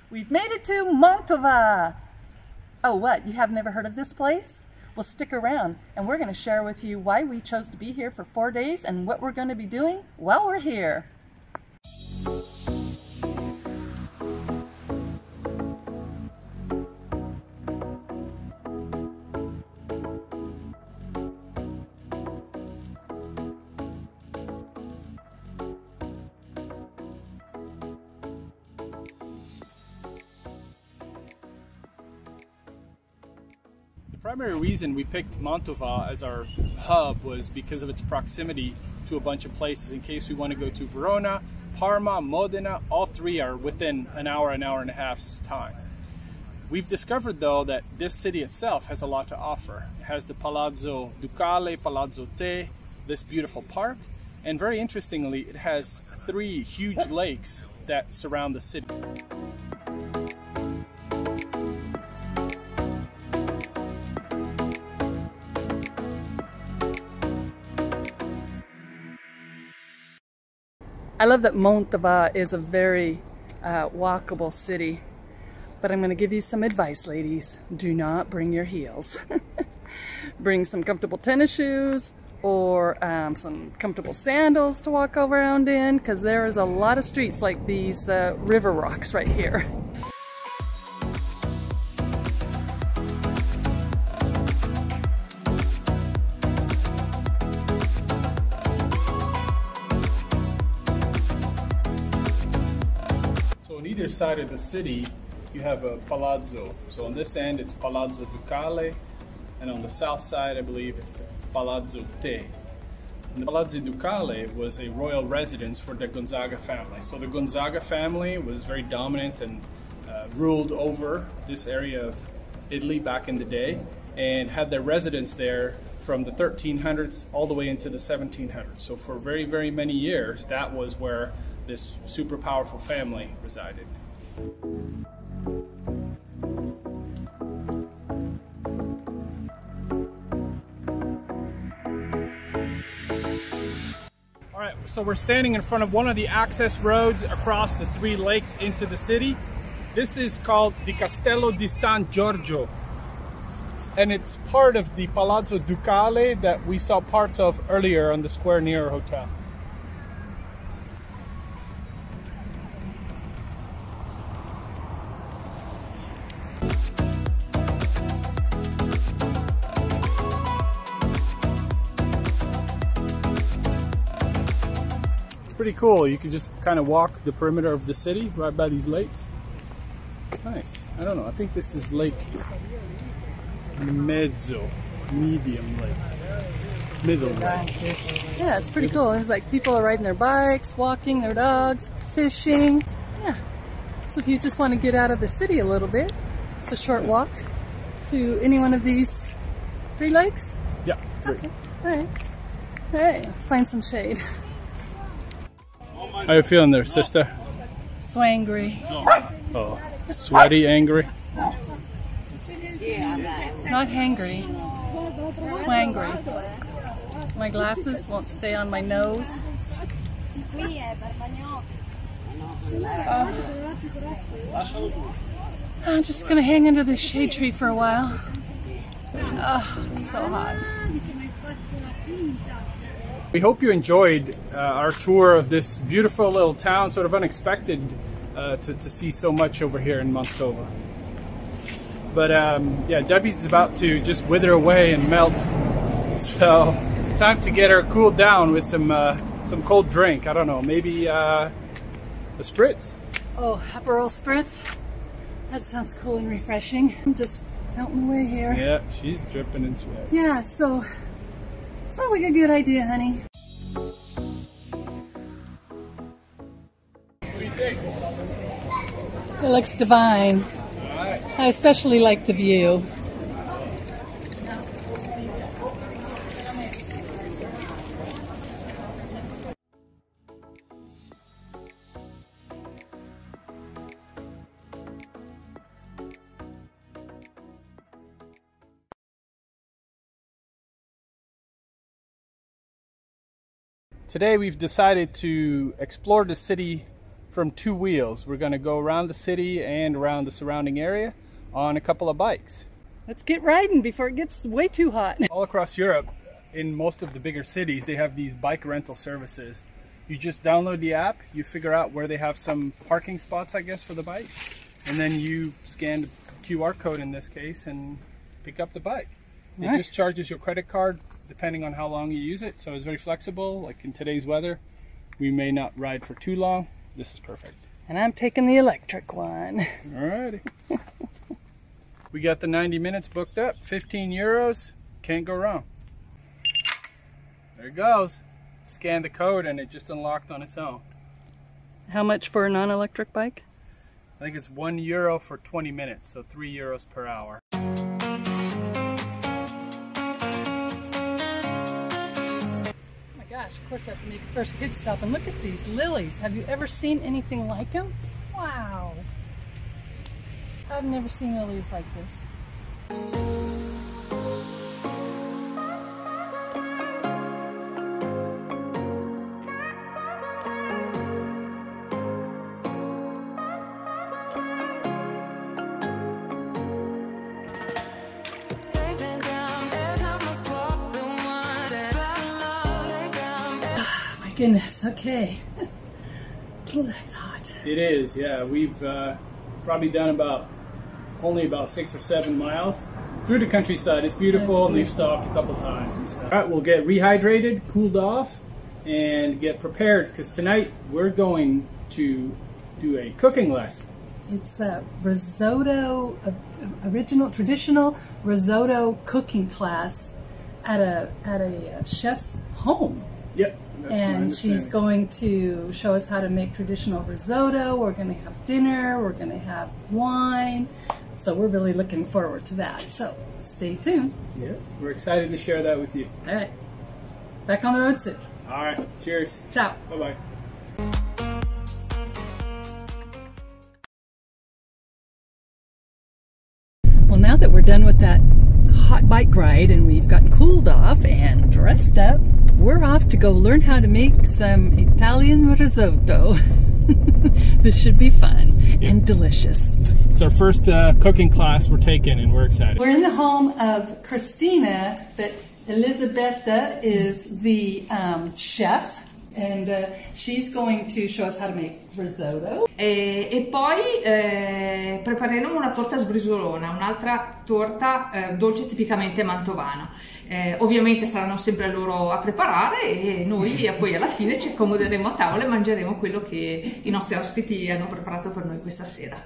We've made it to Mantova. Oh, what? You have never heard of this place? Well, stick around and we're going to share with you why we chose to be here for 4 days and what we're going to be doing while we're here. The primary reason we picked Mantova as our hub was because of its proximity to a bunch of places. In case we want to go to Verona, Parma, Modena, all three are within an hour and a half's time. We've discovered though that this city itself has a lot to offer. It has the Palazzo Ducale, Palazzo Te, this beautiful park, and very interestingly it has 3 huge lakes that surround the city. I love that Mantova is a very walkable city, but I'm going to give you some advice, ladies. Do not bring your heels. Bring some comfortable tennis shoes or some comfortable sandals to walk around in, because there is a lot of streets like these river rocks right here. On either side of the city, you have a palazzo. So on this end, it's Palazzo Ducale, and on the south side, I believe, it's the Palazzo Te. And the Palazzo Ducale was a royal residence for the Gonzaga family. So the Gonzaga family was very dominant and ruled over this area of Italy back in the day, and had their residence there from the 1300s all the way into the 1700s. So for very, very many years, that was where this super powerful family resided. All right, so we're standing in front of one of the access roads across the 3 lakes into the city. This is called the Castello De San Giorgio, and it's part of the Palazzo Ducale that we saw parts of earlier on the square near our hotel. Pretty cool. You can just kind of walk the perimeter of the city right by these lakes. Nice. I don't know. I think this is Lake Mezzo, medium lake, middle lake. Yeah, it's pretty cool. It's like people are riding their bikes, walking their dogs, fishing. Yeah. So if you just want to get out of the city a little bit, it's a short walk to any one of these 3 lakes. Yeah, 3. Okay. All right. All right. Let's find some shade. How you feeling there, sister? Swangry. Oh, sweaty, angry? Not hangry. Swangry. My glasses won't stay on my nose. I'm just gonna hang under this shade tree for a while. Oh, it's so hot. We hope you enjoyed our tour of this beautiful little town, sort of unexpected to see so much over here in Mantova. But yeah, Debbie's about to just wither away and melt. So time to get her cooled down with some cold drink. I don't know, maybe a spritz? Oh, Aperol spritz? That sounds cool and refreshing. I'm just melting away here. Yeah, she's dripping in sweat. Yeah, so sounds like a good idea, honey. What do you think? It looks divine. All right. I especially like the view. Today we've decided to explore the city from 2 wheels. We're going to go around the city and around the surrounding area on a couple of bikes. Let's get riding before it gets way too hot. All across Europe, in most of the bigger cities, they have these bike rental services. You just download the app, you figure out where they have some parking spots, I guess, for the bike, and then you scan the QR code in this case and pick up the bike. It just charges your credit card depending on how long you use it, so it's very flexible. Like in today's weather, we may not ride for too long. This is perfect. And I'm taking the electric one. Alrighty. We got the 90 minutes booked up, 15 euros, can't go wrong. There it goes. Scan the code and it just unlocked on its own. How much for a non-electric bike? I think it's €1 for 20 minutes, so €3 per hour. Gosh, of course we have to make a first pit stop, and look at these lilies. Have you ever seen anything like them? Wow. I've never seen lilies like this. Goodness, okay. Oh, that's hot. It is, yeah. We've probably done only about 6 or 7 miles through the countryside. It's beautiful, and we've stopped a couple times and stuff. All right, we'll get rehydrated, cooled off, and get prepared, because tonight we're going to do a cooking lesson. It's a risotto, original, traditional risotto cooking class at a chef's home. Yep. And she's going to show us how to make traditional risotto. We're going to have dinner. We're going to have wine. So we're really looking forward to that. So stay tuned. Yeah, we're excited to share that with you. All right. Back on the road soon. All right. Cheers. Ciao. Bye-bye. Well, now that we're done with that hot bike ride and we've gotten cooled off and dressed up, we're off to go learn how to make some Italian risotto. This should be fun and delicious. It's our first cooking class we're taking, and we're excited. We're in the home of Christina, but Elisabetta is the chef, and she's going to show us how to make risotto. E poi prepareremo una torta sbrisolona, un'altra torta dolce tipicamente mantovano. Ovviamente saranno sempre loro a preparare, e noi poi alla fine ci accomoderemo a tavola e mangeremo quello che i nostri ospiti hanno preparato per noi questa sera.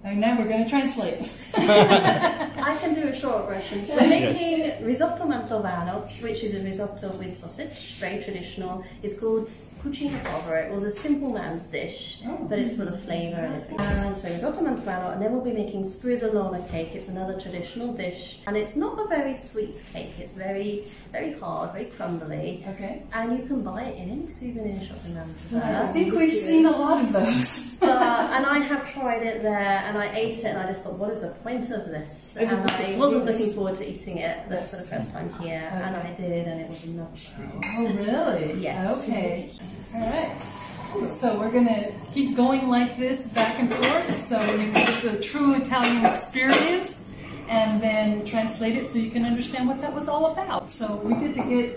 And now we're going to translate. I can do a short version. We're making Risotto Mantovano, which is a risotto with sausage, very traditional. It's called cuisine. It was a simple man's dish, but it's full of flavour. And so Risotto Mantovano, and then we'll be making Spruce cake. It's another traditional dish, and it's not a very sweet cake. It's very, very hard, very crumbly. Okay. And you can buy it in any souvenir shop in Mantova. I think we've seen a lot of those. And I have tried it there, and I ate it, and I just thought, what is the point of this? And I wasn't looking forward to eating it for the first time here, and I did, and it was another world. Oh, really? Yes. Okay. All right. So we're going to keep going like this, back and forth, so it's a true Italian experience, and then translate it so you can understand what that was all about. So we get to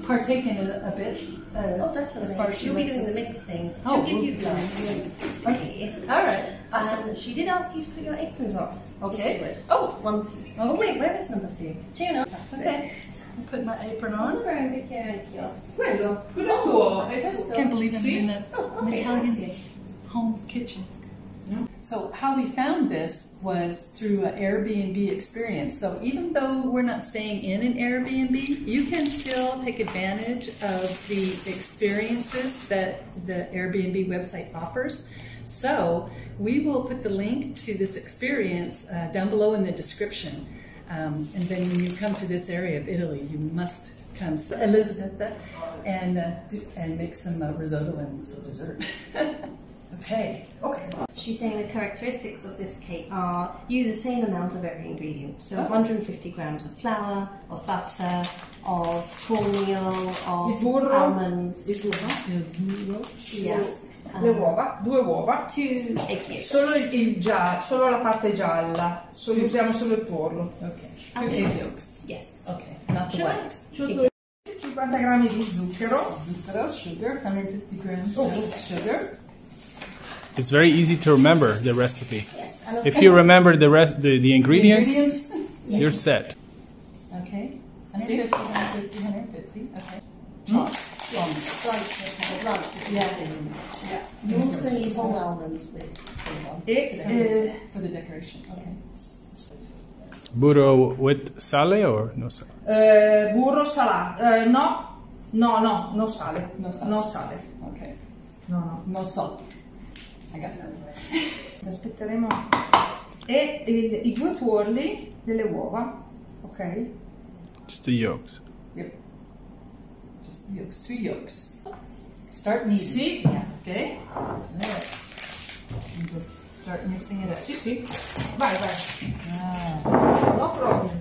partake in it a bit. As far as she'll be doing the mixing. Oh, she'll give you glass. Okay. All right. And she did ask you to put your aprons on. Okay. Oh, 1, 2. Oh, wait, where is number 2? Gino. Okay. I'll put my apron on. Quello tuo. Can't believe I'm in an Italian home kitchen. So how we found this was through an Airbnb experience. So even though we're not staying in an Airbnb, you can still take advantage of the experiences that the Airbnb website offers. So we will put the link to this experience down below in the description. And then when you come to this area of Italy, you must come to Elisabetta and make some risotto and some dessert. Okay. she's saying the characteristics of this cake are use the same amount of every ingredient. So 150 grams of flour, of butter, of cornmeal, of almonds. Il burro? Yes. Le uova, 2 uova. 2 egg yolks. Solo la parte gialla, usiamo solo il pollo. Okay. 2 Okay. egg yolks. Yes. Okay, not the white. 50 grammi di zucchero. Sugar, 150 grams Oh. of sugar. It's very easy to remember the recipe. Yes. If you remember the ingredients, you're set. Okay. 150, 150, 150. Okay. Chop. Yeah. You also need whole almonds with For the decoration. Okay. Burro with sale or no sale? Burro salato. No sale. No sale. No sale. Okay. No. No salt. I got that. Aspetteremo. E i 2 tuorli delle uova. Ok? Just the yolks. Yep. Just the yolks. 2 yolks. Start kneading. Sì. Yeah. Okay. Alright. And just start mixing it up. Sì. Vai. Ah. No problem.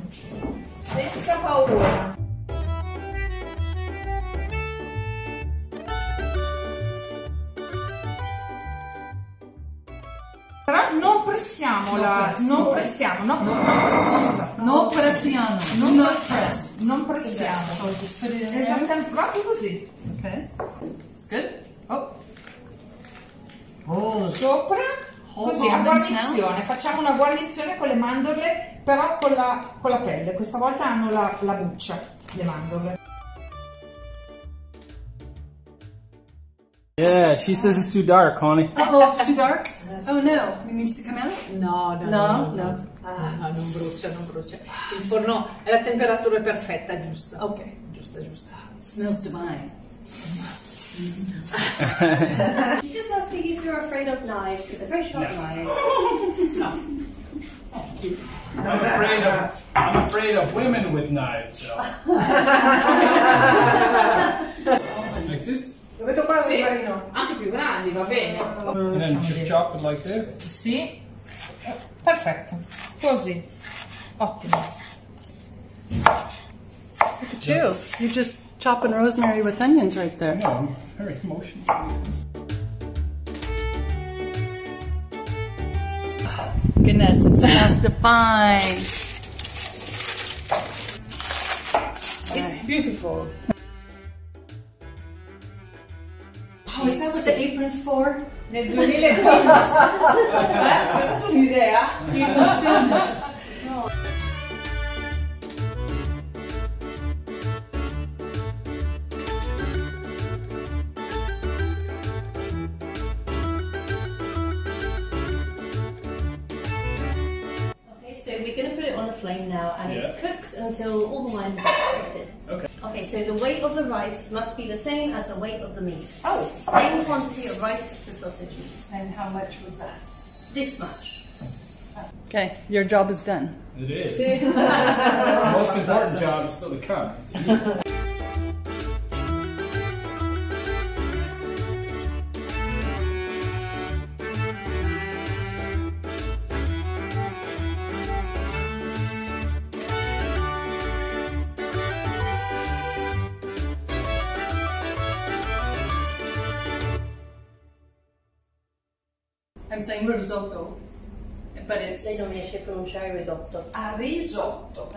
Senza paura. Però non pressiamo non pressiamo, No pressiamo. non pressiamo. So just put it in there. Esattamente, proprio così. Okay. It's good. Oh. Sopra, così, a guarnizione. Facciamo una guarnizione con le mandorle, però con la pelle. Questa volta hanno la buccia, le mandorle. Yeah, she says it's too dark, honey. Oh, it's too dark? Oh no, it needs to come out? No. No. Ah, non brucia. Il forno è la temperatura perfetta, giusta. Okay. Giusta. It smells divine. She's just asking if you're afraid of knives, because they're very sharp knives. I'm afraid of women with knives. So. Like this. Lo vedo quasi Marino. Anche più grandi, va bene. And then chop it like this. Sì. Perfetto. Così. Ottimo. Look at you. You're just chopping rosemary with onions right there. No, I'm very emotional. Goodness, it smells divine. It's beautiful. Oh, is that what the apron's for? Nel 2015. Hai un'idea? So we're going to put it on a flame now, and it cooks until all the wine is evaporated. Okay, so the weight of the rice must be the same as the weight of the meat. Oh. Same quantity of rice to sausage meat. And how much was that? This much. Okay, your job is done. It is. The most important job is still to come. Is to eat. I'm saying risotto, but it's Lei non riesce a pronunciare risotto. A risotto.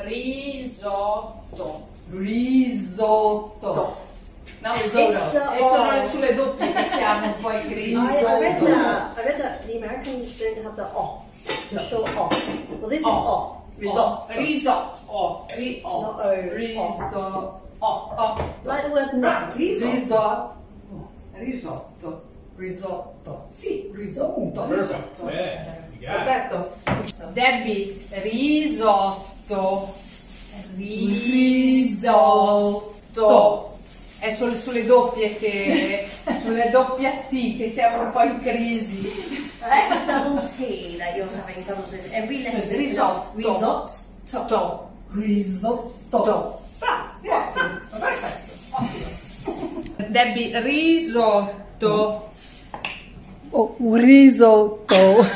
not It's risotto. the E sono sulle doppie che siamo un po' in crisi. I read that the Americans don't have the o, the short o. Well, this is o. Risotto. Risotto. Not o. Risotto. Like the word nut. Risotto. Sì, risotto. Yeah, you got it. Perfetto. Debbie, risotto. È sulle doppie sulle doppie T che siamo un po' in crisi. It's a double T that you're having trouble with. Every letter is Risotto. Risotto. Bravo, perfetto. Ottimo. Debbie, risotto. Oh, risotto.